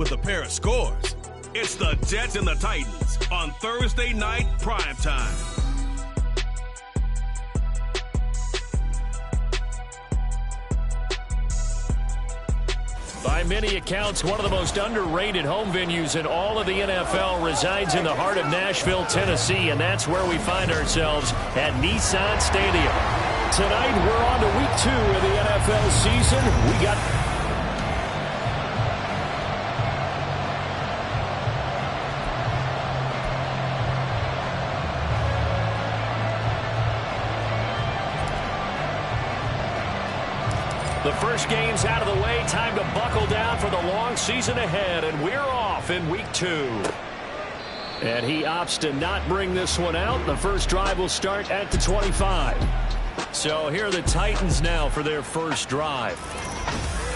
with a pair of scores. It's the Jets and the Titans on Thursday night primetime. By many accounts, one of the most underrated home venues in all of the NFL resides in the heart of Nashville, Tennessee, and that's where we find ourselves at Nissan Stadium. Tonight, we're on to week 2 of the NFL season. We got the first game's out of the way. Time to buckle down for the long season ahead, and we're off in week 2. And he opts to not bring this one out. The first drive will start at the 25. So here are the Titans now for their first drive.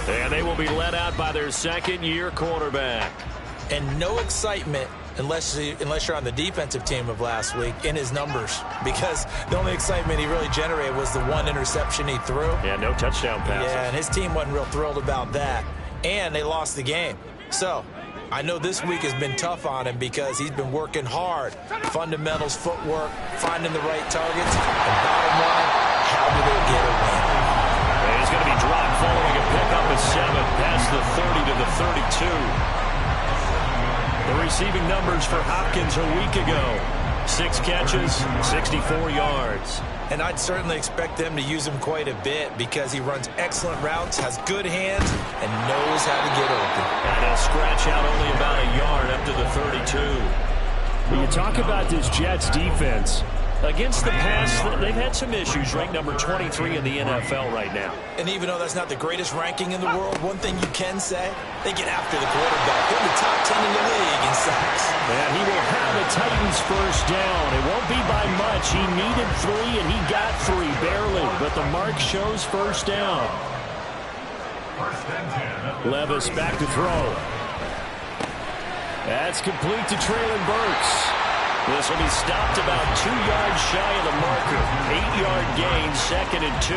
And they will be led out by their second-year quarterback. And no excitement unless you're on the defensive team of last week in his numbers, because the only excitement he really generated was the one interception he threw. Yeah, no touchdown passes. Yeah, and his team wasn't real thrilled about that. And they lost the game. So I know this week has been tough on him because he's been working hard. Fundamentals, footwork, finding the right targets. And bottom line, how do they get a win? And he's going to be dropped following a pickup of 7 past the 30 to the 32. The receiving numbers for Hopkins a week ago: 6 catches, 64 yards. And I'd certainly expect them to use him quite a bit because he runs excellent routes, has good hands, and knows how to get open. And he'll scratch out only about a yard up to the 32. When you talk about this Jets defense, against the pass, they've had some issues, ranked number 23 in the NFL right now. And even though that's not the greatest ranking in the world, one thing you can say, they get after the quarterback. They're in the top 10 in the league in sacks. And he will have the Titans first down. It won't be by much. He needed 3, and he got 3, barely. But the mark shows first down. Levis back to throw. That's complete to Traylon Burks. This will be stopped about 2 yards shy of the marker. 8-yard gain, 2nd and 2.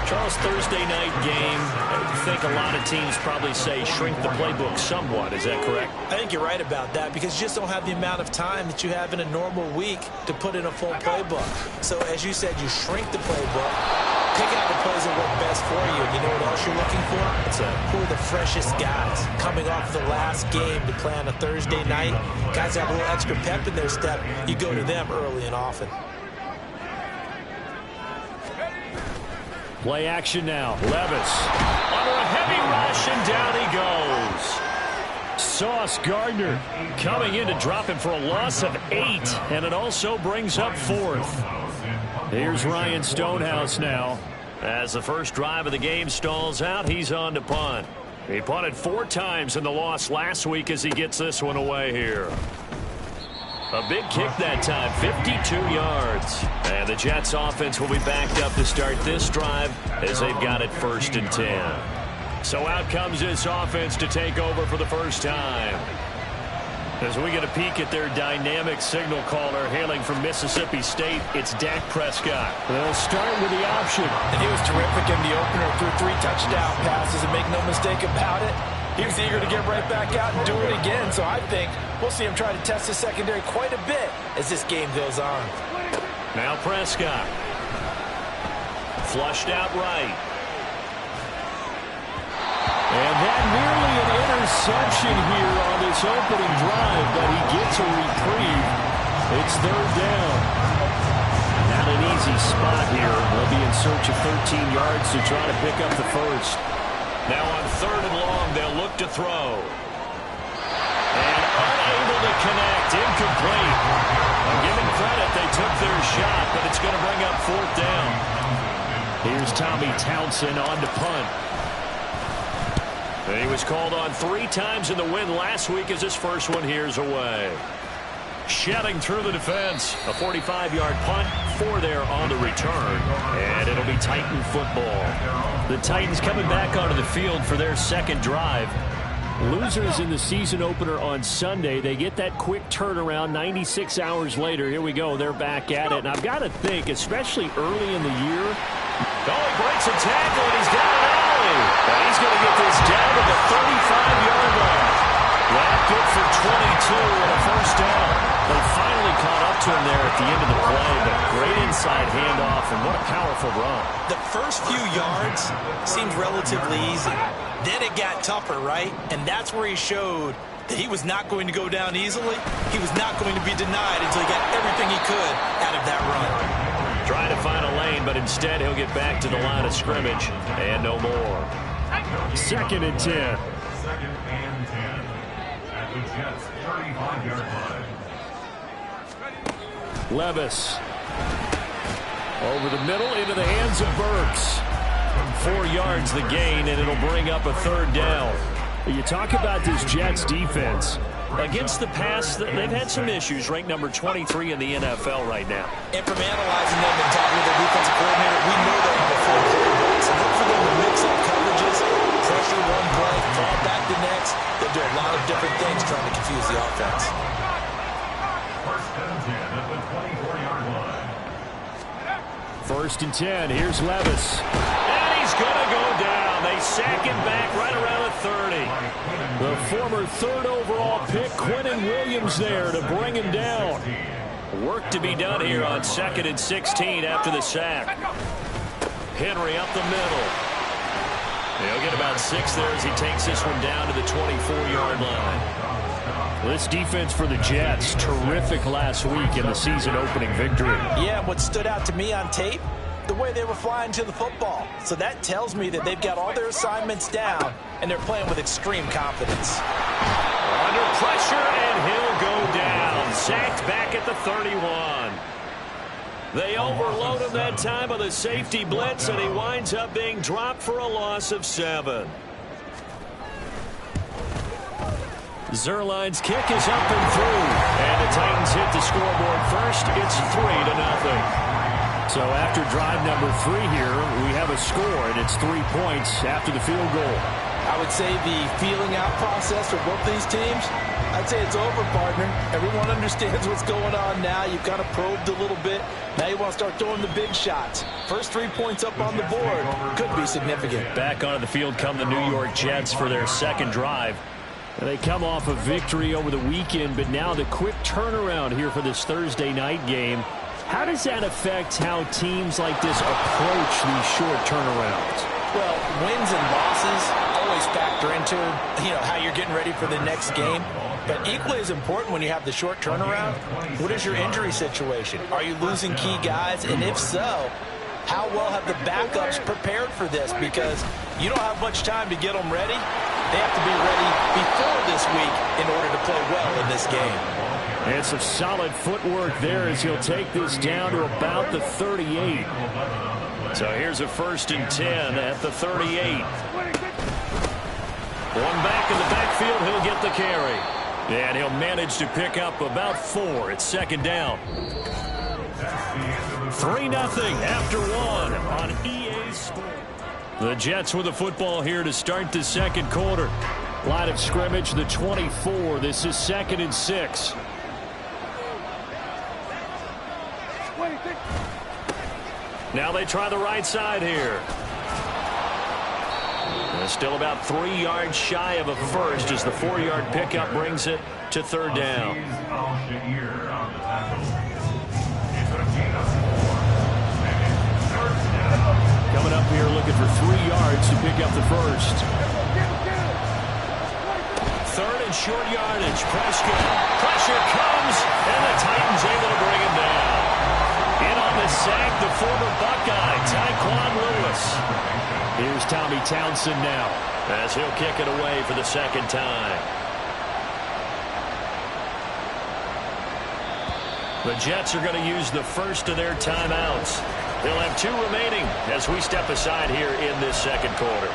Charles, Thursday night game, I think a lot of teams probably say shrink the playbook somewhat. Is that correct? I think you're right about that because you just don't have the amount of time that you have in a normal week to put in a full playbook. So as you said, you shrink the playbook, pick out the plays that work best for you. And you know what else you're looking for? Who are the freshest guys coming off the last game to play on a Thursday night? Guys have a little extra pep in their step. You go to them early and often. Play action now. Levis under a heavy rush, and down he goes. Sauce Gardner coming in to drop him for a loss of 8, and it also brings up 4th. Here's Ryan Stonehouse now. As the first drive of the game stalls out, he's on to punt. He punted 4 times in the loss last week as he gets this one away here. A big kick that time, 52 yards. And the Jets offense will be backed up to start this drive as they've got it 1st and 10. So out comes this offense to take over for the first time. As we get a peek at their dynamic signal caller hailing from Mississippi State, it's Dak Prescott. They'll start with the option. And he was terrific in the opener, threw 3 touchdown passes, and make no mistake about it, he was eager to get right back out and do it again. So I think we'll see him try to test the secondary quite a bit as this game goes on. Now Prescott. Flushed out right. And that nearly an interception here on this opening drive, but he gets a reprieve. It's 3rd down. Not an easy spot here. They'll be in search of 13 yards to try to pick up the first. Now on 3rd and long, they'll look to throw. And unable to connect, incomplete. I'm giving credit, they took their shot, but it's going to bring up 4th down. Here's Tommy Townsend on to punt. And he was called on 3 times in the win last week as his first one here's away. Shedding through the defense. A 45-yard punt, 4 there on the return. And it'll be Titan football. The Titans coming back onto the field for their second drive. Losers in the season opener on Sunday. They get that quick turnaround 96 hours later. Here we go. They're back at it. And I've got to think, especially early in the year. Oh, he breaks a tackle, and he's got it out. And he's going to get this down to the 35-yard line. That good for 22 and a first down. They finally caught up to him there at the end of the play, but great inside handoff, and what a powerful run. The first few yards seemed relatively easy. Then it got tougher, right? And that's where he showed that he was not going to go down easily. He was not going to be denied until he got everything he could out of that run. Trying to find a lane, but instead he'll get back to the line of scrimmage, and no more. 2nd and 10. 2nd and 10 at the Jets' 35-yard line. Levis. Over the middle into the hands of Burks. 4 yards the gain, and it'll bring up a 3rd down. You talk about this Jets defense. Against the pass, they've had some issues, ranked number 23 in the NFL right now. And from analyzing them and talking with their defensive coordinator, we know they have a full playbook. So look for them to mix up coverages, pressure one play, fall back the next. They'll do a lot of different things trying to confuse the offense. 1st and 10 at the 24-yard line. 1st and 10. Here's Levis. And he's going to go down. They sack him back right around the 30. The former 3rd overall pick, Quinnen Williams, there to bring him down. Work to be done here on 2nd and 16 after the sack. Henry up the middle. He'll get about 6 there as he takes this one down to the 24-yard line. This defense for the Jets, terrific last week in the season-opening victory. Yeah, what stood out to me on tape, the way they were flying to the football. So that tells me that they've got all their assignments down, and they're playing with extreme confidence. Under pressure, and he'll go down. Sacked back at the 31. They overload him that time with a safety blitz, and he winds up being dropped for a loss of 7. Zerline's kick is up and through. And the Titans hit the scoreboard first. It's 3-0. So after drive number 3 here, we have a score, and it's 3 points after the field goal. I would say the feeling out process for both these teams, I'd say it's over, partner. Everyone understands what's going on now. You've kind of probed a little bit. Now you want to start throwing the big shots. First 3 points up on the board could be significant. Back onto the field come the New York Jets for their 2nd drive. They come off a victory over the weekend, but now the quick turnaround here for this Thursday night game. How does that affect how teams like this approach these short turnarounds? Well, wins and losses always factor into, how you're getting ready for the next game. But equally as important when you have the short turnaround, what is your injury situation? Are you losing key guys? And if so, how well have the backups prepared for this? Because you don't have much time to get them ready. They have to be ready before this week in order to play well in this game. And some solid footwork there as he'll take this down to about the 38. So here's a 1st and 10 at the 38. One back in the backfield, he'll get the carry. And he'll manage to pick up about 4. It's 2nd down. 3-0 after 1 on EA Sports. The Jets with the football here to start the 2nd quarter. Line of scrimmage, the 24. This is 2nd and 6. Now they try the right side here. And still about 3 yards shy of a first as the 4-yard pickup brings it to 3rd down. Coming up here looking for 3 yards to pick up the first. 3rd and short yardage. Prescott. Pressure comes, and the Titans able to bring him down. In on the sack, the former Buckeye, Tyquan Lewis. Here's Tommy Townsend now as he'll kick it away for the 2nd time. The Jets are going to use the first of their timeouts. They'll have 2 remaining as we step aside here in this 2nd quarter.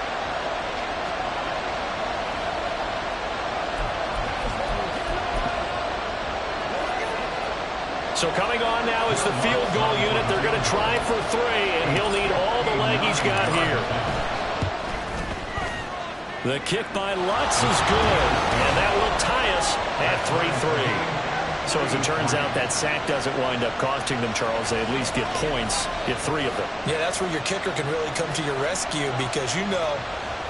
So coming on now is the field goal unit. They're going to try for 3, and he'll need all the leg he's got here. The kick by Lutz is good, and that will tie us at 3-3. So as it turns out, that sack doesn't wind up costing them, Charles. They at least get points, get 3 of them. Yeah, that's where your kicker can really come to your rescue because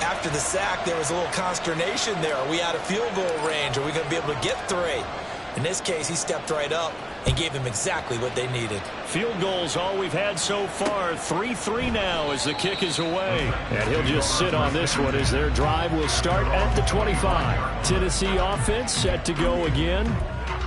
After the sack, there was a little consternation there. Are we out of field goal range? Are we going to be able to get 3? In this case, he stepped right up and gave them exactly what they needed. Field goals all we've had so far. 3-3 now as the kick is away. And he'll just sit on this one as their drive will start at the 25. Tennessee offense set to go again.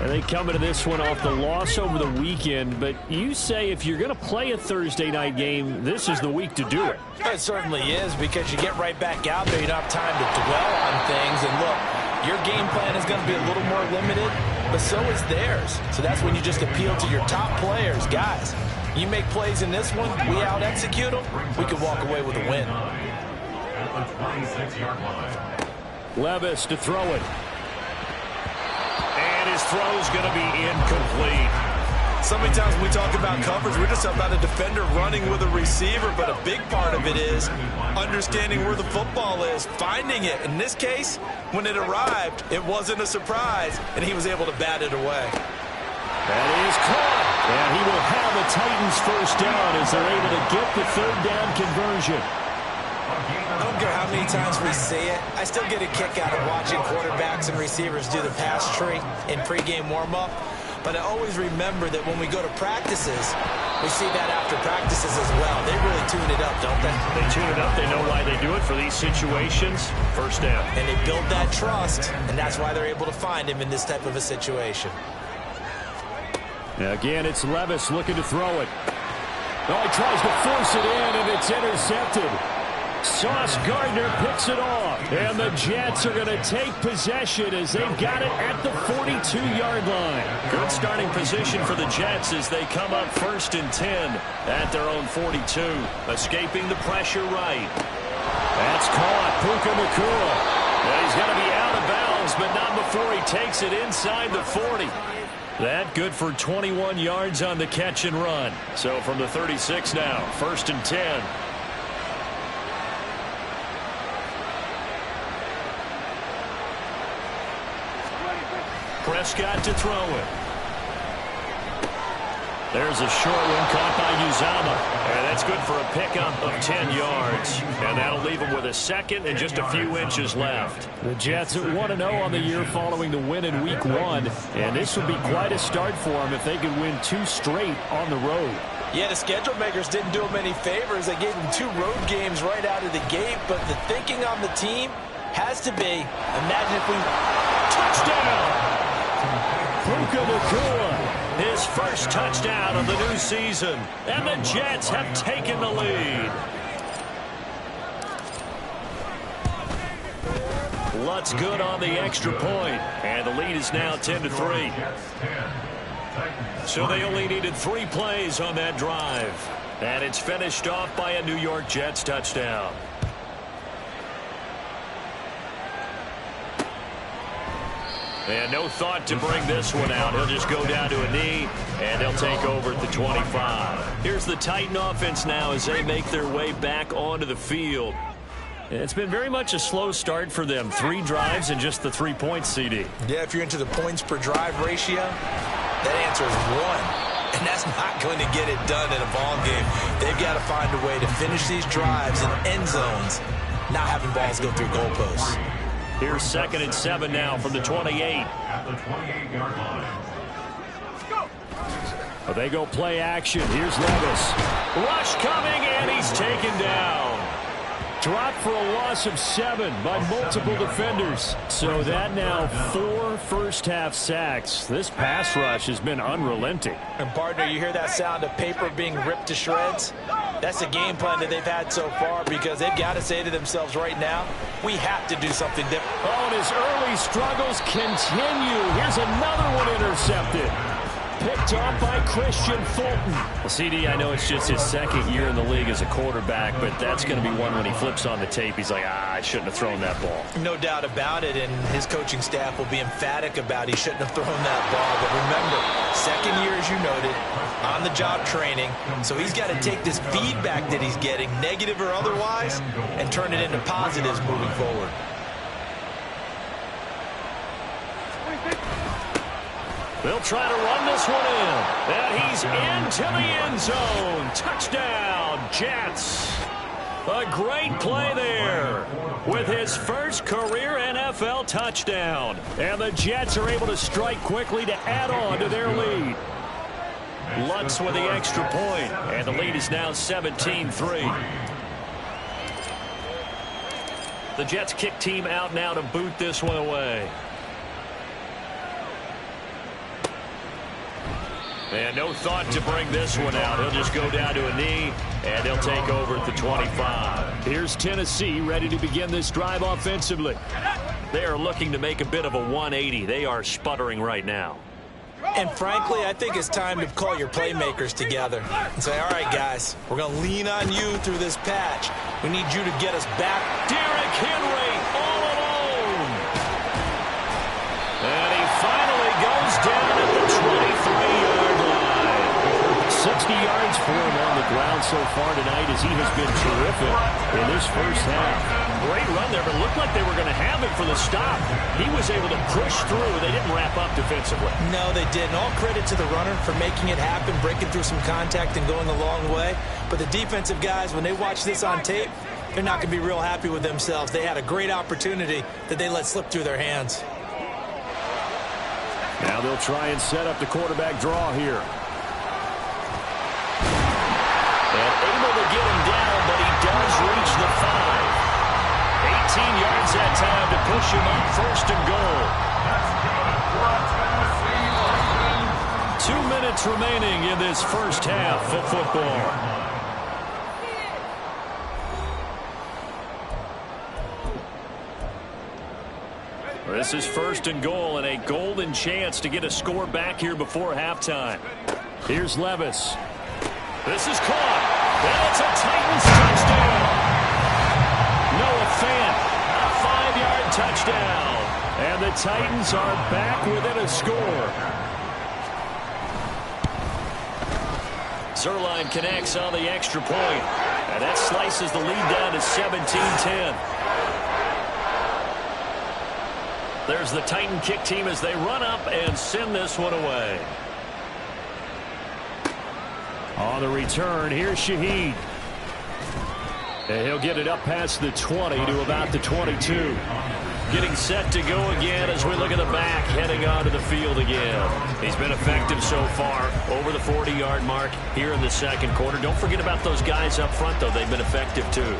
And they come into this one off the loss over the weekend. But you say if you're going to play a Thursday night game, this is the week to do it. It certainly is, because you get right back out there. You don't have time to dwell on things. And look, your game plan is going to be a little more limited, but so is theirs. So that's when you just appeal to your top players. Guys, you make plays in this one, we out-execute them, we could walk away with a win. At the 26-yard line. Levis to throw it. And his throw's going to be incomplete. So many times when we talk about coverage, we're just about a defender running with a receiver, but a big part of it is understanding where the football is, finding it. In this case, when it arrived, it wasn't a surprise, and he was able to bat it away. That is caught. And he will have the Titans first down as they're able to get the 3rd down conversion. I don't care how many times we see it, I still get a kick out of watching quarterbacks and receivers do the pass tree in pregame warm-up. But I always remember that when we go to practices, we see that after practices as well. They really tune it up, don't they? They tune it up. They know why they do it for these situations. First down. And they build that trust, and that's why they're able to find him in this type of a situation. Now again, it's Levis looking to throw it. Oh, he tries to force it in, and it's intercepted. Sauce Gardner picks it off. And the Jets are going to take possession as they've got it at the 42-yard line. Good starting position for the Jets as they come up 1st and 10 at their own 42. Escaping the pressure right. That's caught. Puka Nacua. Well, he's going to be out of bounds, but not before he takes it inside the 40. That good for 21 yards on the catch and run. So from the 36 now, 1st and 10. Prescott to throw it. There's a short one caught by Uzama. And that's good for a pickup of 10 yards. And that'll leave him with a 2nd and just a few inches left. The Jets at 1-0 on the year following the win in Week 1. And this would be quite a start for them if they could win 2 straight on the road. Yeah, the schedule makers didn't do him any favors. They gave him 2 road games right out of the gate. But the thinking on the team has to be, imagine if we... Touchdown! Puka Nacua, his first touchdown of the new season. And the Jets have taken the lead. Lutz good on the extra point. And the lead is now 10-3. So they only needed 3 plays on that drive. And it's finished off by a New York Jets touchdown. And no thought to bring this one out. He'll just go down to a knee, and they'll take over at the 25. Here's the Titan offense now as they make their way back onto the field. It's been very much a slow start for them. 3 drives and just the 3 points, CD. Yeah, if you're into the points per drive ratio, that answer is 1. And that's not going to get it done in a ball game. They've got to find a way to finish these drives in end zones, not having balls go through goalposts. Here's 2nd and 7 now from the 28. At the 28-yard line. Well, they go play action. Here's Levis. Rush coming, and he's taken down. Dropped for a loss of 7 by multiple defenders. So that now 4 first-half sacks. This pass rush has been unrelenting. And, partner, you hear that sound of paper being ripped to shreds? That's the game plan that they've had so far, because they've got to say to themselves right now, we have to do something different. Oh, and his early struggles continue. Here's another one intercepted. Picked off by Christian Fulton. Well, CD, I know it's just his 2nd year in the league as a quarterback, but that's going to be one when he flips on the tape. He's like, I shouldn't have thrown that ball. No doubt about it, and his coaching staff will be emphatic about he shouldn't have thrown that ball. But remember, 2nd year, as you noted, on-the-job training. So he's got to take this feedback that he's getting, negative or otherwise, and turn it into positives moving forward. They'll try to run this one in. And he's into the end zone. Touchdown, Jets. A great play there with his first career NFL touchdown. And the Jets are able to strike quickly to add on to their lead. Lutz with the extra point, and the lead is now 17-3. The Jets kick team out now to boot this one away. And no thought to bring this one out. He'll just go down to a knee, and they'll take over at the 25. Here's Tennessee ready to begin this drive offensively. They are looking to make a bit of a 180. They are sputtering right now. And frankly, I think it's time to call your playmakers together and say, all right, guys, we're going to lean on you through this patch. We need you to get us back. Derrick Henry all alone. And he finally goes down at the 23-yard line. 60 yards for him on the ground so far tonight as he has been terrific in this first half. Great run there, but it looked like they were going to have it for the stop. He was able to push through. They didn't wrap up defensively. No, they didn't. All credit to the runner for making it happen, breaking through some contact and going a long way. But the defensive guys, when they watch this on tape, they're not going to be real happy with themselves. They had a great opportunity that they let slip through their hands. Now they'll try and set up the quarterback draw here. And able to get him down, but he does reach the 5. 18 yards that time to push him up 1st and goal. 2 minutes remaining in this first half of football. This is 1st and goal and a golden chance to get a score back here before halftime. Here's Levis. This is caught. And it's a Titans touchdown. Noah Fant, a 5-yard touchdown. And the Titans are back within a score. Zerline connects on the extra point. And that slices the lead down to 17-10. There's the Titan kick team as they run up and send this one away. On the return, here's Shaheed. And he'll get it up past the 20 to about the 22. Getting set to go again as we look at the back, heading onto the field again. He's been effective so far, over the 40-yard mark here in the second quarter. Don't forget about those guys up front, though. They've been effective, too.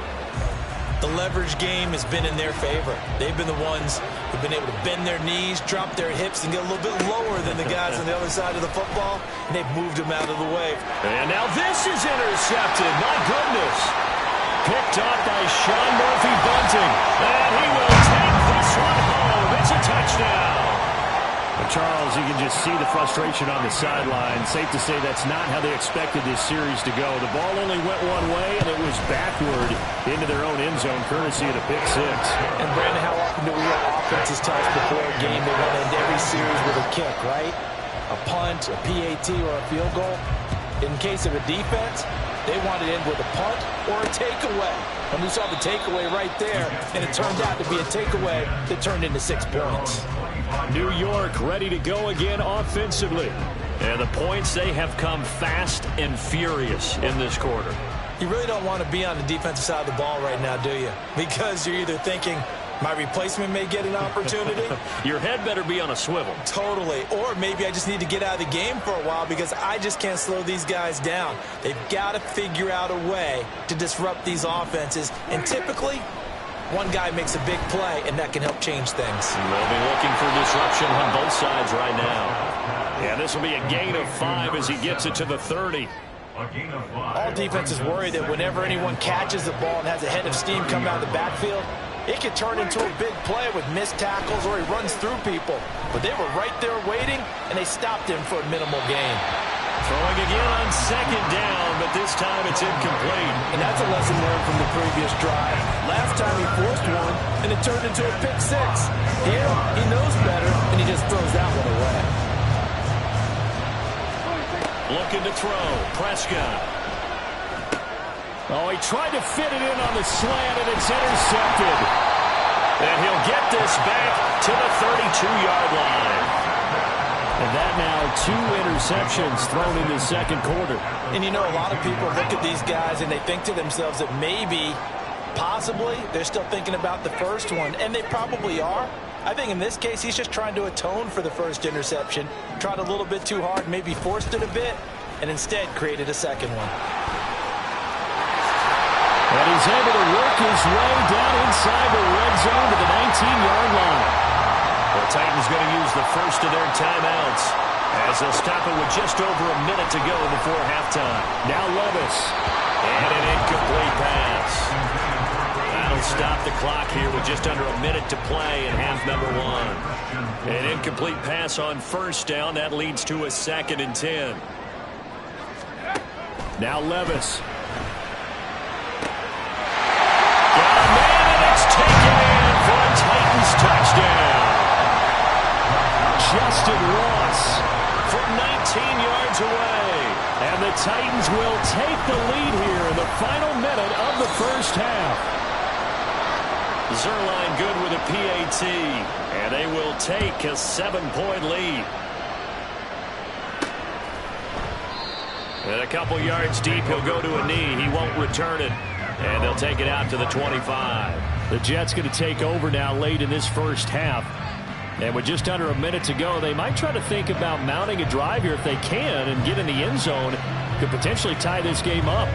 The leverage game has been in their favor. They've been the ones who've been able to bend their knees, drop their hips, and get a little bit lower than the guys on the other side of the football, and they've moved them out of the way. And now this is intercepted. My goodness. Picked up by Sean Murphy-Bunting. And he will take this one home. It's a touchdown. But Charles, you can just see the frustration on the sideline. Safe to say that's not how they expected this series to go. The ball only went one way, and it was backward into their own end zone, courtesy of the pick 6. And, Brandon, how often do we have offenses tell us before a game they want to end every series with a kick, right? A punt, a PAT, or a field goal. In case of a defense, they want to end with a punt or a takeaway. And we saw the takeaway right there, and it turned out to be a takeaway that turned into 6 points. New York ready to go again offensively. And the points, they have come fast and furious in this quarter. You really don't want to be on the defensive side of the ball right now, do you? Because you're either thinking, my replacement may get an opportunity. Your head better be on a swivel. Totally. Or maybe I just need to get out of the game for a while because I just can't slow these guys down. They've got to figure out a way to disrupt these offenses. And typically, one guy makes a big play, and that can help change things. They'll be looking for disruption on both sides right now. Yeah, this will be a gain of 5 as he gets it to the 30. All defenses worry that whenever anyone catches the ball and has a head of steam come out of the backfield, it could turn into a big play with missed tackles or he runs through people. But they were right there waiting, and they stopped him for a minimal gain. Throwing again on 2nd down, but this time it's incomplete. And that's a lesson learned from the previous drive. Last time he forced one, and it turned into a pick 6. Here, he knows better, and he just throws that one away. Looking to throw. Prescott. Oh, he tried to fit it in on the slant, and it's intercepted. And he'll get this back to the 32-yard line. And that now 2 interceptions thrown in the second quarter. And you know, a lot of people look at these guys and they think to themselves that maybe, possibly, they're still thinking about the first one, and they probably are. I think in this case, he's just trying to atone for the first interception, tried a little bit too hard, maybe forced it a bit, and instead created a second one. And he's able to work his way down inside the red zone to the 19-yard line. The Titans going to use the first of their timeouts as they'll stop it with just over a minute to go before halftime. Now Levis. And an incomplete pass. That'll stop the clock here with just under a minute to play in half number one. An incomplete pass on first down. That leads to a 2nd and 10. Now Levis. Got a man, and it's taken in for a Titans touchdown. Justin Ross from 19 yards away. And the Titans will take the lead here in the final minute of the first half. Zerline good with a PAT, and they will take a 7-point lead. And a couple yards deep, he'll go to a knee. He won't return it, and they'll take it out to the 25. The Jets going to take over now late in this first half. And with just under a minute to go, they might try to think about mounting a drive here if they can and get in the end zone. Could potentially tie this game up.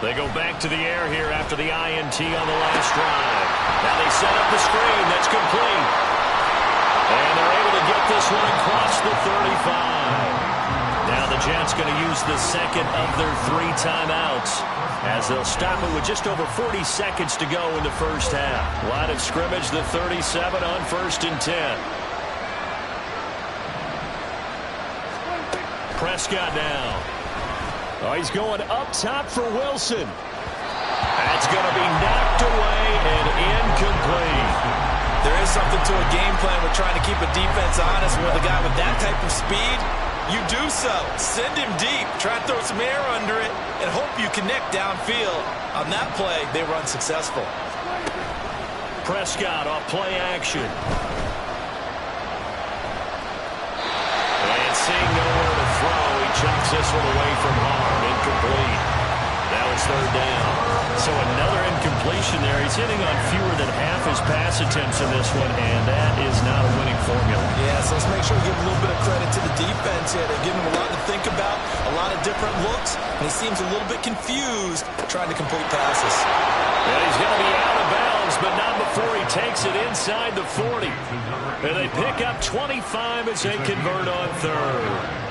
They go back to the air here after the INT on the last drive. Now they set up the screen. That's complete. And they're able to get this one across the 35. Now the Jets going to use the second of their 3 timeouts as they'll stop it with just over 40 seconds to go in the first half. Line of scrimmage, the 37 on 1st and 10. Prescott now. Oh, he's going up top for Wilson. That's going to be knocked away and incomplete. There is something to a game plan with trying to keep a defense honest with a guy with that type of speed. You do so. Send him deep. Try to throw some air under it and hope you connect downfield. On that play, they were unsuccessful. Prescott off play action. And seeing nowhere to throw, he chucks this one away from harm. Incomplete. That was 3rd down. So another incompletion there. He's hitting on fewer than half his pass attempts in this one, and that is not a winning formula. Yeah, so let's make sure we give a little bit of credit to the defense here. They're giving him a lot to think about, a lot of different looks, and he seems a little bit confused trying to complete passes. And he's going to be out of bounds, but not before he takes it inside the 40. And they pick up 25 as they convert on 3rd.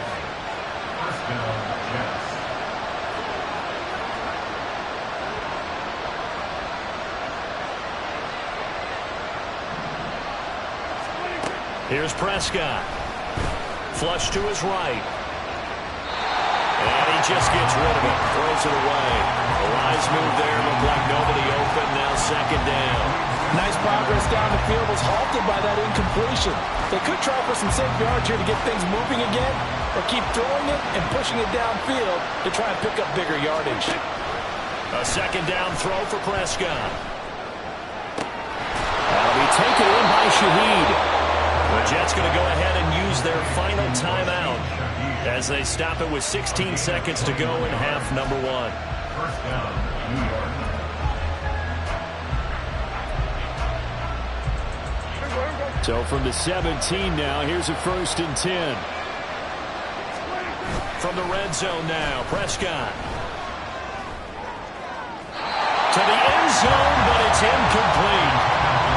Here's Prescott. Flush to his right. And he just gets rid of it. Throws it away. A wise move there. Looked like nobody open. Now 2nd down. Nice progress down the field. Was halted by that incompletion. They could try for some safe yards here to get things moving again, or keep throwing it and pushing it downfield to try and pick up bigger yardage. A 2nd down throw for Prescott. That'll be taken in by Shaheed. The Jets going to go ahead and use their final timeout as they stop it with 16 seconds to go in half number 1. First down, New York. So from the 17 now, here's a 1st and 10. From the red zone now, Prescott. To the end zone, but it's incomplete.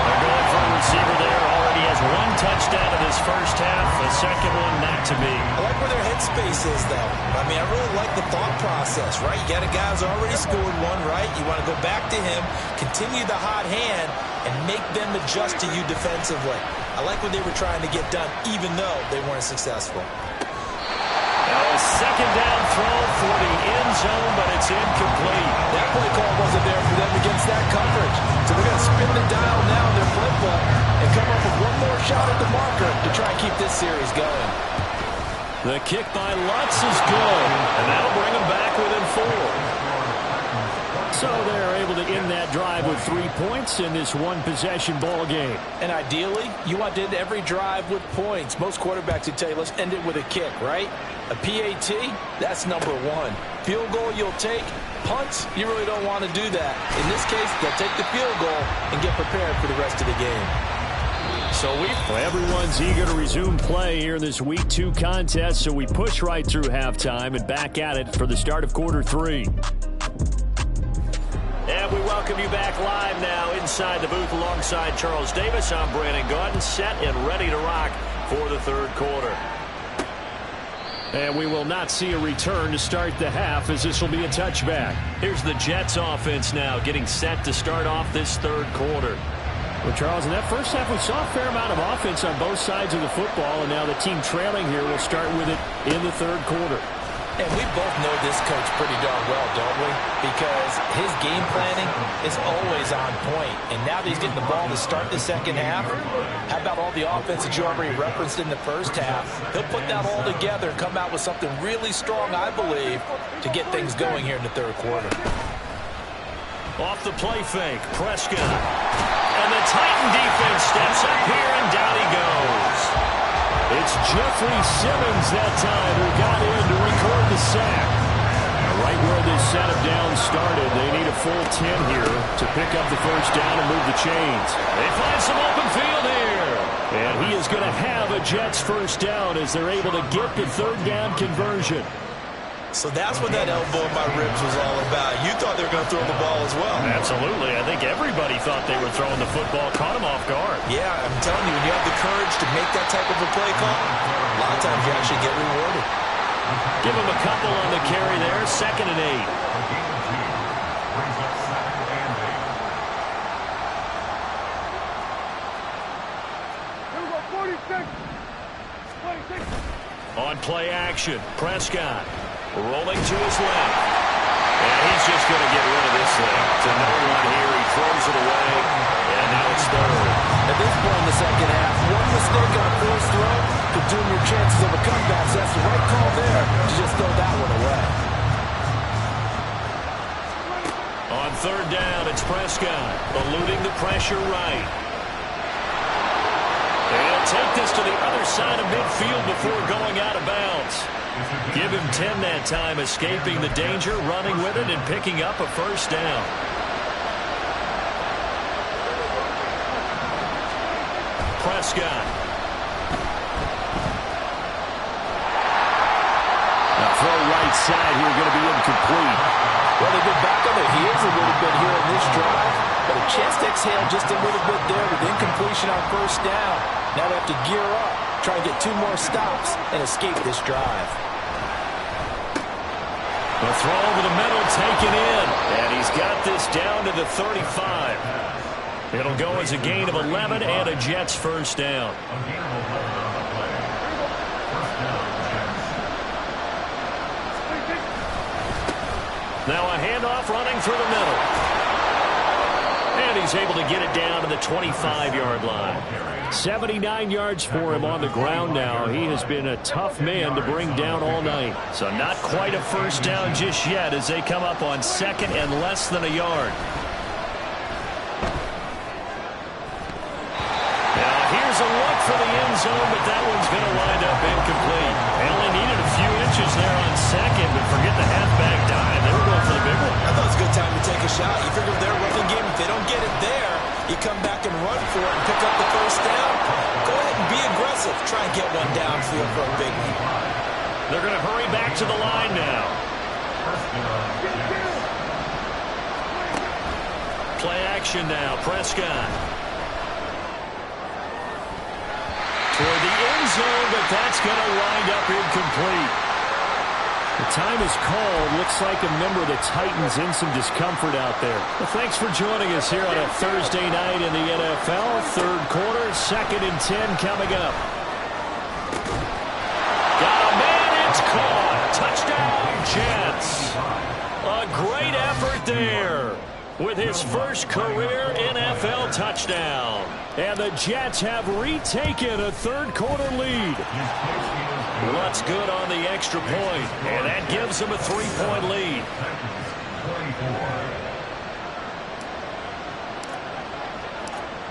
They're going for a receiver there. Already has 1 touchdown in this first half. A second one not to be. I like where their headspace is, though. I mean, I really like the thought process, right? You got a guy who's already scored 1, right? You want to go back to him, continue the hot hand, and make them adjust to you defensively. I like what they were trying to get done, even though they weren't successful. A 2nd down throw for the end zone, but it's incomplete. That play call wasn't there for them against that coverage. So they're going to spin the dial now in their playbook and come up with 1 more shot at the marker to try and keep this series going. The kick by Lutz is good, and that'll bring them back within 4. So they're able ending that drive with 3 points in this one-possession ball game. And ideally, you want to end every drive with points. Most quarterbacks would tell you, let's end it with a kick, right? A PAT, that's number one. Field goal you'll take. Punts, you really don't want to do that. In this case, they'll take the field goal and get prepared for the rest of the game. So everyone's eager to resume play here in this Week 2 contest, so we push right through halftime and back at it for the start of quarter 3. And we welcome you back live now inside the booth alongside Charles Davis. I'm Brandon Gaudin, set and ready to rock for the third quarter. And we will not see a return to start the half, as this will be a touchback. Here's the Jets offense now getting set to start off this third quarter. Well, Charles, in that first half, we saw a fair amount of offense on both sides of the football, and now the team trailing here will start with it in the third quarter. And we both know this coach pretty darn well, don't we? Because his game planning is always on point. And now that he's getting the ball to start the second half, how about all the offense that you already referenced in the first half? He'll put that all together and come out with something really strong, I believe, to get things going here in the third quarter. Off the play fake, Prescott. And the Titan defense steps up here, and down he goes. It's Jeffrey Simmons that time who got in to record the sack. Right where this setup down started, they need a full 10 here to pick up the first down and move the chains. They find some open field here. And he is going to have a Jets first down as they're able to get the third down conversion. So that's what that elbow in my ribs was all about. You thought they were going to throw the ball as well. Absolutely. I think everybody thought they were throwing the football, caught him off guard. Yeah, I'm telling you, when you have the courage to make that type of a play call, a lot of times you actually get rewarded. Give him a couple on the carry there, 2nd and 8. On play action, Prescott rolling to his left. And he's just going to get rid of this thing. To no one here, he throws it away, and now it's third. At this point in the second half, one mistake on a forced throw could doom your chances of a comeback. So that's the right call there to just throw that one away. On third down, it's Prescott eluding the pressure right. They'll take this to the other side of midfield before going out of bounds. Give him 10 that time, escaping the danger, running with it, and picking up a first down. Prescott. Now throw right side here, going to be incomplete. Well, they've been back on their heels a little bit here in this drive, but a chance to exhale just a little bit there with incompletion on first down. Now they have to gear up, try and get 2 more stops, and escape this drive. The throw over the middle, taken in, and he's got this down to the 35. It'll go as a gain of 11 and a Jets first down. Now a handoff running through the middle. And he's able to get it down to the 25-yard line. 79 yards for him on the ground now. He has been a tough man to bring down all night. So not quite a first down just yet as they come up on 2nd and less than a yard. Now here's a look for the end zone, but that one's going to wind up incomplete. They only needed a few inches there on 2nd, but forget the halfback dive. They were going for the big one. I thought it was a good time to take a shot. You figure their running game, if they don't get it there, you come back and run for it and pick up the first down. Go ahead and be aggressive. Try and get one downfield for a big one. They're going to hurry back to the line now. Play action now. Prescott. Toward the end zone, but that's going to wind up incomplete. The time is called. Looks like a member of the Titans in some discomfort out there. Well, thanks for joining us here on a Thursday night in the NFL. Third quarter, 2nd and 10 coming up. Got a man, it's caught. Touchdown, Jets. A great effort there with his first career NFL touchdown. And the Jets have retaken a third quarter lead. What's good on the extra point? And that gives them a 3-point lead.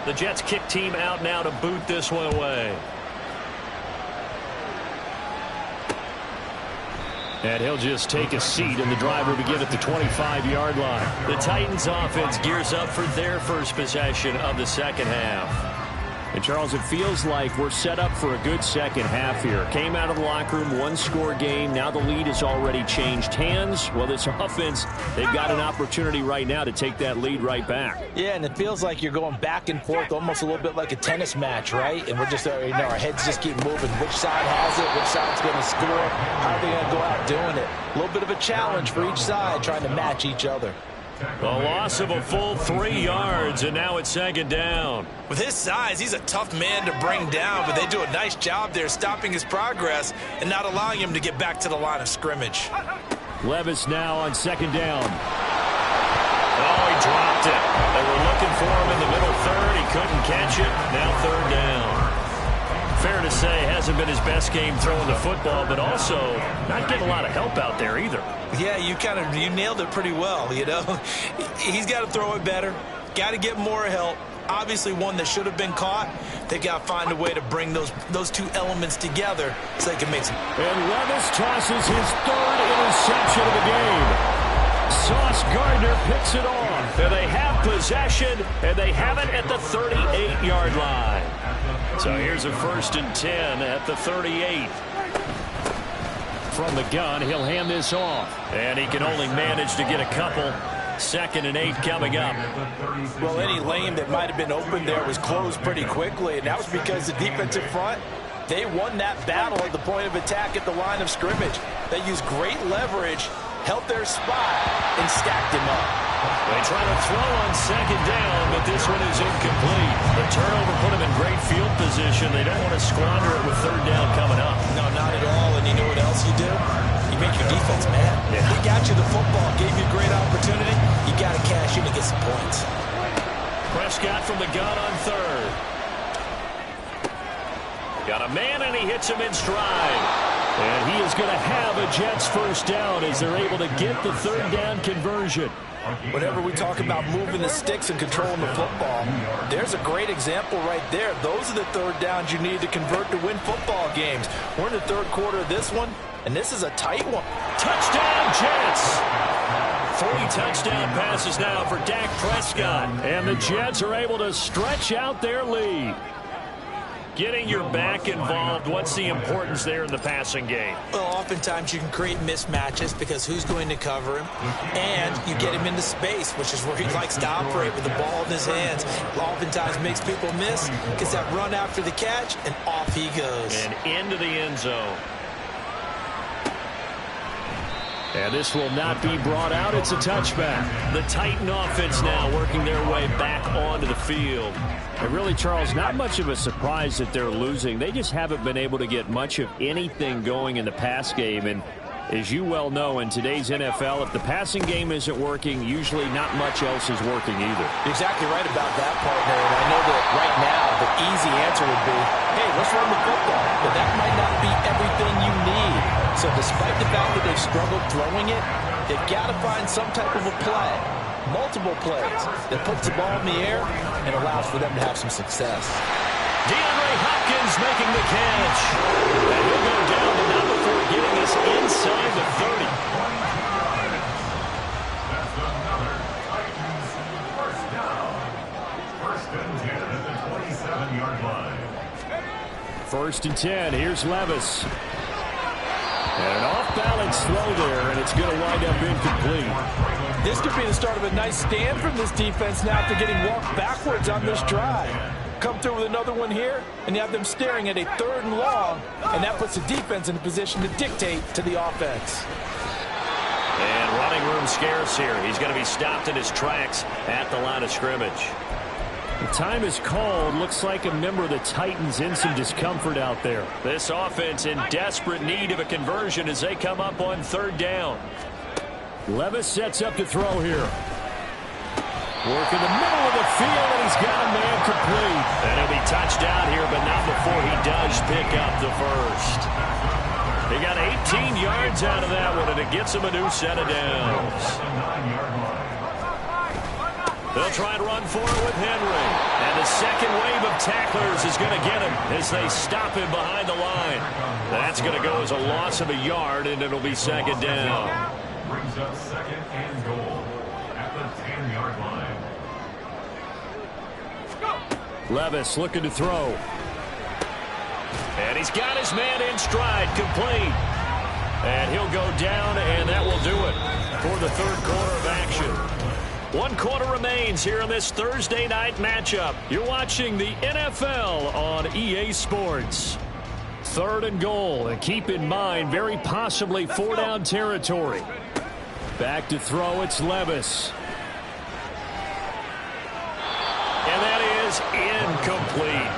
The Jets kick team out now to boot this one away. And he'll just take a seat, and the drive will begin at the 25-yard line. The Titans offense gears up for their first possession of the second half. And, Charles, it feels like we're set up for a good second half here. Came out of the locker room, one-score game. Now the lead has already changed hands. Well, this offense, they've got an opportunity right now to take that lead right back. Yeah, and it feels like you're going back and forth, almost a little bit like a tennis match, right? And we're just, our heads just keep moving. Which side has it? Which side's going to score? How are they going to go out doing it? A little bit of a challenge for each side, trying to match each other. A loss of a full 3 yards, and now it's second down. With his size, he's a tough man to bring down, but they do a nice job there stopping his progress and not allowing him to get back to the line of scrimmage. Levis now on second down. Oh, he dropped it. They were looking for him in the middle third. He couldn't catch it. Now third down. Fair to say, hasn't been his best game throwing the football, but also not getting a lot of help out there either. Yeah, you nailed it pretty well, you know. He's got to throw it better. Got to get more help. Obviously one that should have been caught. They got to find a way to bring those two elements together so they can make some. And Levis tosses his third interception of the game. Sauce Gardner picks it off. And they have possession, and they have it at the 38-yard line. So here's a 1st and 10 at the 38. From the gun, he'll hand this off. And he can only manage to get a couple. 2nd and 8 coming up. Well, any lane that might have been open there was closed pretty quickly, and that was because the defensive front, they won that battle at the point of attack at the line of scrimmage. They used great leverage, held their spot, and stacked him up. They try to throw on second down, but this one is incomplete. The turnover put them in great field position. They don't want to squander it with third down coming up. No, not at all. And you know what else you do? You make your defense mad. Yeah. He got you the football, gave you a great opportunity. You got to cash in and get some points. Prescott from the gun on third. Got a man, and he hits him in stride. And he is going to have a Jets first down as they're able to get the third down conversion. Whenever we talk about moving the sticks and controlling the football, there's a great example right there. Those are the third downs you need to convert to win football games. We're in the third quarter of this one, and this is a tight one. Touchdown, Jets! 3 touchdown passes now for Dak Prescott. And the Jets are able to stretch out their lead. Getting your back involved, what's the importance there in the passing game? Well, oftentimes you can create mismatches because who's going to cover him? And you get him into space, which is where he likes to operate with the ball in his hands. Oftentimes makes people miss, gets that run after the catch, and off he goes. And into the end zone. And this will not be brought out. It's a touchback. The Titan offense now working their way back onto the field. And really, Charles, not much of a surprise that they're losing. They just haven't been able to get much of anything going in the pass game. And as you well know, in today's NFL, if the passing game isn't working, usually not much else is working either. You're exactly right about that, partner. And I know that right now the easy answer would be, hey, let's run the football. But that might not be everything you need. So despite the fact that they've struggled throwing it, they've got to find some type of a play, multiple plays, that puts the ball in the air and allows for them to have some success. DeAndre Hopkins making the catch. And he'll go down, but not before getting us inside the 30. That's another Titans first down. 1st and 10 at the 27-yard line. 1st and 10. Here's Levis. And an off-balance throw there, and it's going to wind up incomplete. This could be the start of a nice stand from this defense now after getting walked backwards on this drive. Come through with another one here, and you have them staring at a 3rd and long, and that puts the defense in a position to dictate to the offense. And running room scarce here. He's going to be stopped in his tracks at the line of scrimmage. The time is called. Looks like a member of the Titans in some discomfort out there. This offense in desperate need of a conversion as they come up on 3rd down. Levis sets up to throw here. Work in the middle of the field, and he's got a man complete. And he'll be touched out here, but not before he does pick up the first. He got 18 yards out of that one, and it gets him a new set of downs. They'll try and run for it with Henry. And the second wave of tacklers is going to get him as they stop him behind the line. That's going to go as a loss of a yard, and it'll be second down. Brings up second and goal at the 10-yard line. Levis looking to throw. And he's got his man in stride, complete. And he'll go down, and that will do it for the third quarter of action. 1 quarter remains here in this Thursday night matchup. You're watching the NFL on EA Sports. 3rd and goal, and keep in mind, very possibly 4-down territory. Back to throw, it's Levis. And that is incomplete.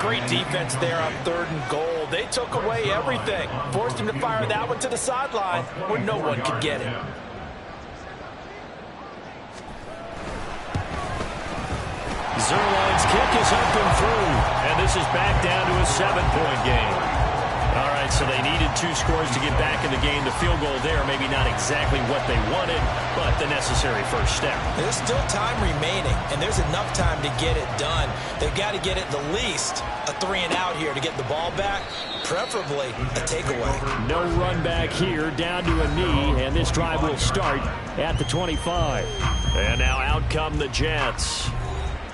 Great defense there on 3rd and goal. They took away everything. Forced him to fire that one to the sideline where no one could get it. Zerline's kick is up and through, and this is back down to a 7-point game. All right, so they needed 2 scores to get back in the game. The field goal there, maybe not exactly what they wanted, but the necessary first step. There's still time remaining, and there's enough time to get it done. They've got to get it the least a 3-and-out here to get the ball back, preferably a takeaway. No run back here, down to a knee, and this drive will start at the 25. And now out come the Jets.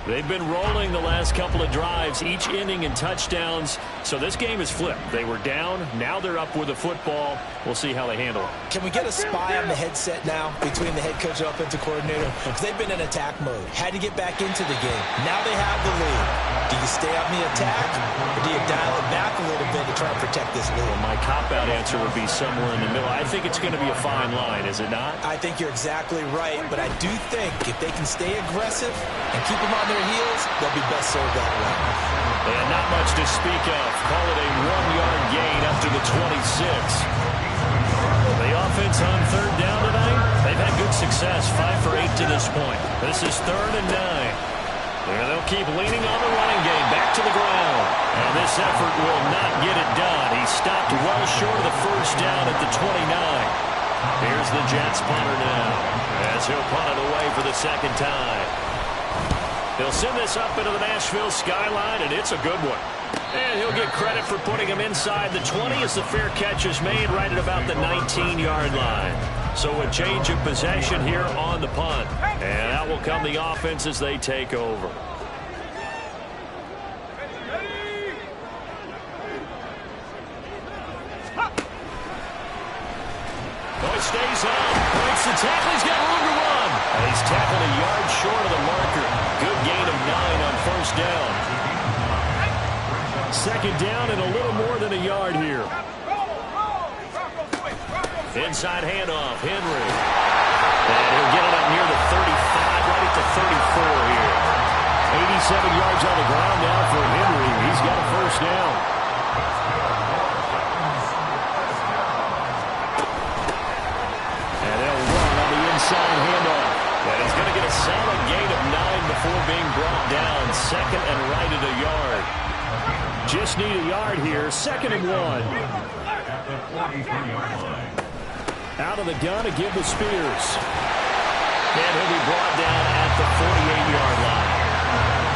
They've been rolling the last couple of drives, each inning in touchdowns. So this game is flipped. They were down. Now they're up with the football. We'll see how they handle it. Can we get a spy on the headset now between the head coach and offensive coordinator? Because they've been in attack mode. Had to get back into the game. Now they have the lead. Do you stay on the attack, or do you dial it back a little bit to try and protect this lead? Well, my cop-out answer would be somewhere in the middle. I think it's going to be a fine line, is it not? I think you're exactly right, but I do think if they can stay aggressive and keep them on their heels, they'll be best served that way. And not much to speak of. Call it a 1-yard gain up to the 26. The offense on 3rd down tonight, they've had good success, 5 for 8 to this point. This is 3rd and 9. And they'll keep leaning on the running game back to the ground. And this effort will not get it done. He stopped well short of the first down at the 29. Here's the Jets punter now as he'll punt it away for the second time. He'll send this up into the Nashville skyline, and it's a good one. And he'll get credit for putting him inside the 20 as the fair catch is made right at about the 19-yard line. So a change of possession here on the punt. And out will come the offense as they take over. Boy stays on. Breaks the tackle. He's got room to run. And he's tackled a yard short of the marker. Good gain of 9 on first down. Second down and a little more than a yard here. Inside handoff, Henry. And he'll get it up near the 35, right at the 34 here. 87 yards on the ground now for Henry. He's got a first down. And they'll run on the inside handoff. And he's going to get a solid gain of 9 before being brought down. Second and right at a yard. Just need a yard here. 2nd and 1. At the 43-yard line. Out of the gun to give to Spears. And he'll be brought down at the 48-yard line.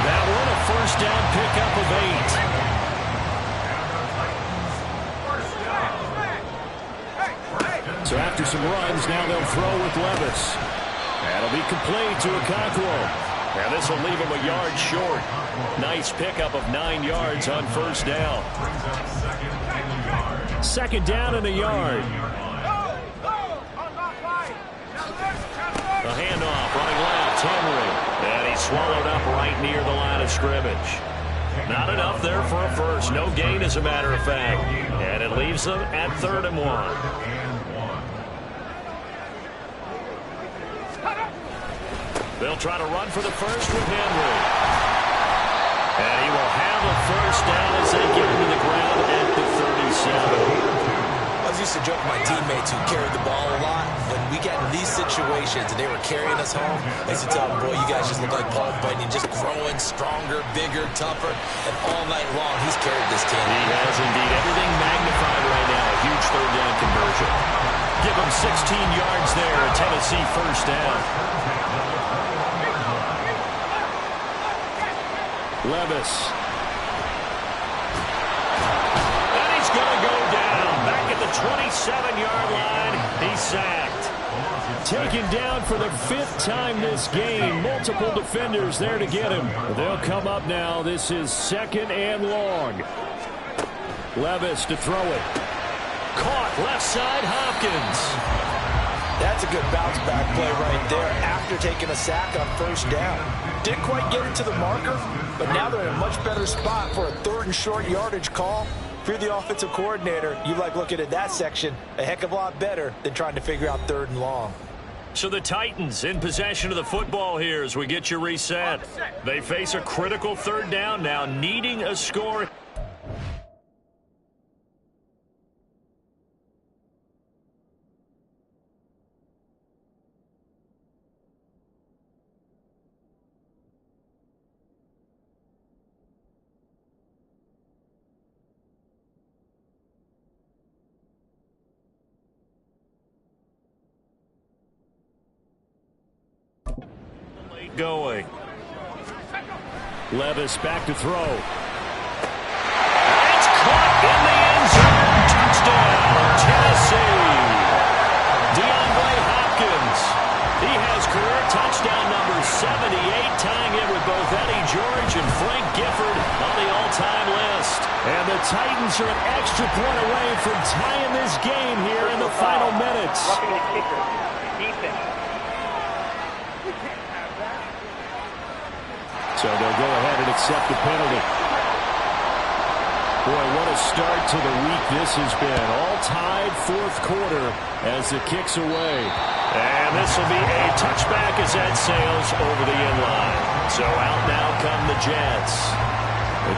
That one a first down pickup of 8. So after some runs, now they'll throw with Levis. That'll be complete to Okonkwo. And this will leave him a yard short. Nice pickup of 9 yards on first down. 2nd down and a yard. The handoff, running left, Henry. And he's swallowed up right near the line of scrimmage. Not enough there for a first. No gain, as a matter of fact. And it leaves them at 3rd and 1. They'll try to run for the first with Henry. And he will have a first down as they get him to the ground at the 37. I used to joke with my teammates who carried the ball a lot. When we got in these situations and they were carrying us home, I used to tell them, boy, you guys just look like Paul Bunyan, just growing stronger, bigger, tougher. And all night long, he's carried this team. He has indeed. Everything magnified right now. A huge 3rd down conversion. Give him 16 yards there. A Tennessee first down. Levis. And he's going to go down. Back at the 27-yard line. He's sacked. Taken down for the 5th time this game. Multiple defenders there to get him. They'll come up now. This is 2nd and long. Levis to throw it. Caught left side, Hopkins. That's a good bounce back play right there after taking a sack on first down. Didn't quite get it to the marker, but now they're in a much better spot for a 3rd and short yardage call. If you're the offensive coordinator, you like looking at that section a heck of a lot better than trying to figure out 3rd and long. So the Titans in possession of the football here as we get you reset. They face a critical 3rd down now, needing a score. Going. Levis back to throw. It's caught in the end zone. Touchdown, Tennessee. DeAndre Hopkins. He has career touchdown number 78, tying it with both Eddie George and Frank Gifford on the all-time list. And the Titans are an extra point away from tying this game here in the final minutes. So they'll go ahead and accept the penalty. Boy, what a start to the week this has been. All tied 4th quarter as the kick's away. And this will be a touchback as that sails over the inline. So out now come the Jets.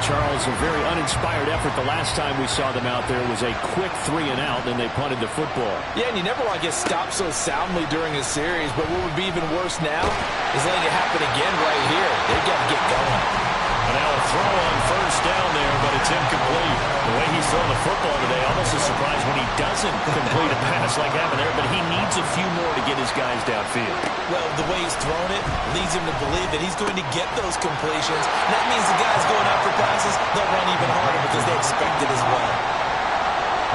Charles, a very uninspired effort the last time we saw them out there was a quick 3 and out, and they punted the football. Yeah, and you never want to get stopped so soundly during a series, but what would be even worse now is letting it happen again right here. They've got to get going. And now a throw on first down there, but it's incomplete. The way he's throwing the football today, almost a surprise when he doesn't complete a pass like happened there, but he needs a few more to get his guys downfield. Well, the way he's thrown it leads him to believe that he's going to get those completions. And that means the guys going out for passes, they'll run even harder because they expect it as well.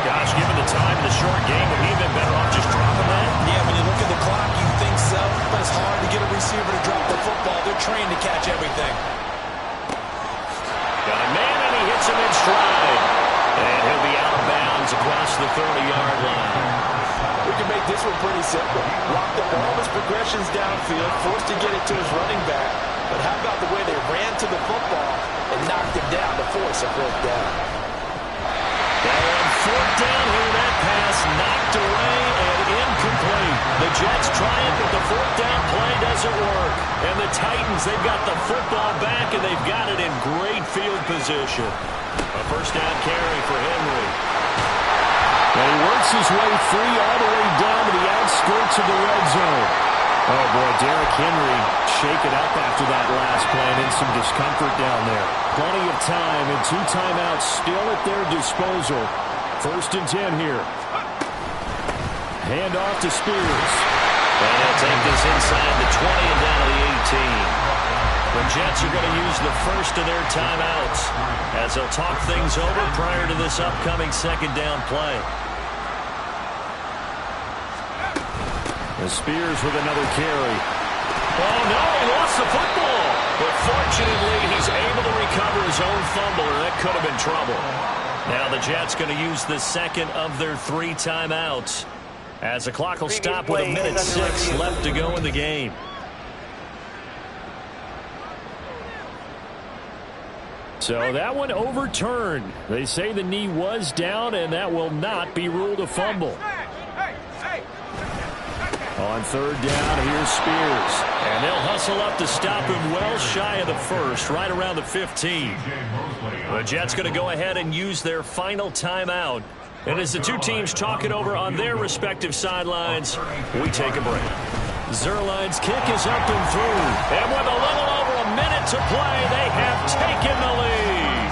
Gosh, given the time in the short game, would he have been better off just dropping that? Yeah, when you look at the clock, you think so, but it's hard to get a receiver to drop the football. They're trained to catch everything. Got a man, and he hits him in stride. And he'll be out of bounds across the 30-yard line. We can make this one pretty simple. Lock the ball of his progressions downfield, forced to get it to his running back. But how about the way they ran to the football and knocked him down to force a 4th down? And 4th down here, that pass knocked away and incomplete. The Jets try it, but the 4th down play doesn't work. And the Titans, they've got the football back, and they've got it in great field position. A first down carry for Henry. And he works his way free all the way down to the outskirts of the red zone. Oh, boy, Derrick Henry shaken up after that last play and in some discomfort down there. Plenty of time and 2 timeouts still at their disposal. 1st and 10 here. Hand off to Spears. And he'll take this inside the 20 and down to the 18. The Jets are going to use the first of their timeouts as they'll talk things over prior to this upcoming 2nd down play. And Spears with another carry. Oh, no, he lost the football. But fortunately, he's able to recover his own fumble, or that could have been trouble. Now the Jets going to use the 2nd of their 3 timeouts as the clock will stop with 1:06 left to go in the game. So that one overturned. They say the knee was down, and that will not be ruled a fumble. On 3rd down, here's Spears. And they'll hustle up to stop him well shy of the 1st, right around the 15. The Jets going to go ahead and use their final timeout. And as the 2 teams talk it over on their respective sidelines, we take a break. Zuerlein's kick is up and through. And with a little over a minute to play, they have taken the lead.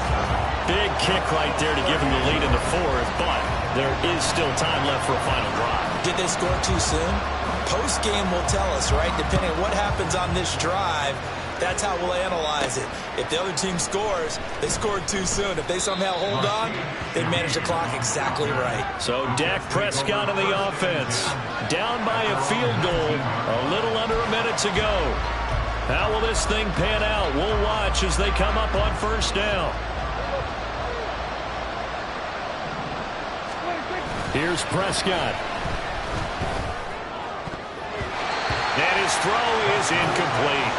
Big kick right there to give them the lead in the 4th, but there is still time left for a final drive. Did they score too soon? Post-game will tell us, right? Depending on what happens on this drive, that's how we'll analyze it. If the other team scores, they scored too soon. If they somehow hold on, they manage the clock exactly right. So Dak Prescott on the offense. Down by a field goal. A little under a minute to go. How will this thing pan out? We'll watch as they come up on first down. Here's Prescott. And his throw is incomplete.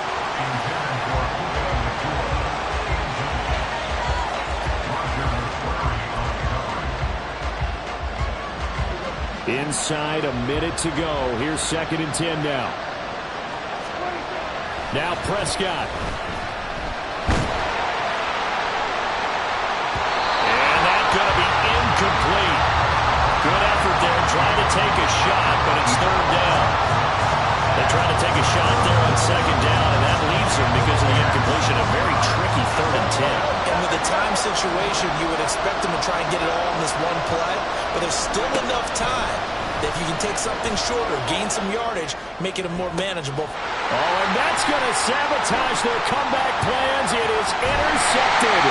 Inside a minute to go. Here's 2nd and 10 now. Now Prescott. And that's going to be incomplete. Good effort there trying to take a shot, but it's 3rd down. They try to take a shot there on 2nd down, and that leaves them because of the incompletion. A very tricky 3rd and 10. And with the time situation, you would expect them to try and get it all in this one play, but there's still enough time that if you can take something shorter, gain some yardage, make it a more manageable. Oh, and that's going to sabotage their comeback plans. It is intercepted.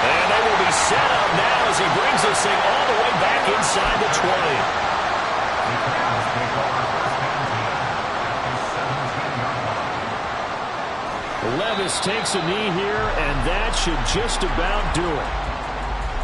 And they will be set up now as he brings this thing all the way back inside the 20. Levis takes a knee here, and that should just about do it.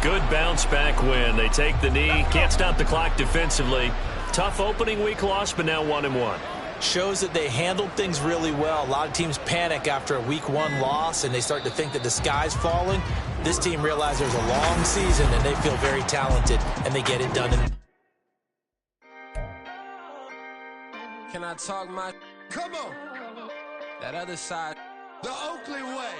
Good bounce-back win. They take the knee. Can't stop the clock defensively. Tough opening week loss, but now 1-1. Shows that they handled things really well. A lot of teams panic after a week 1 loss, and they start to think that the sky's falling. This team realized there's a long season, and they feel very talented, and they get it done. Can I talk my... Come on. That other side. The Oakley way.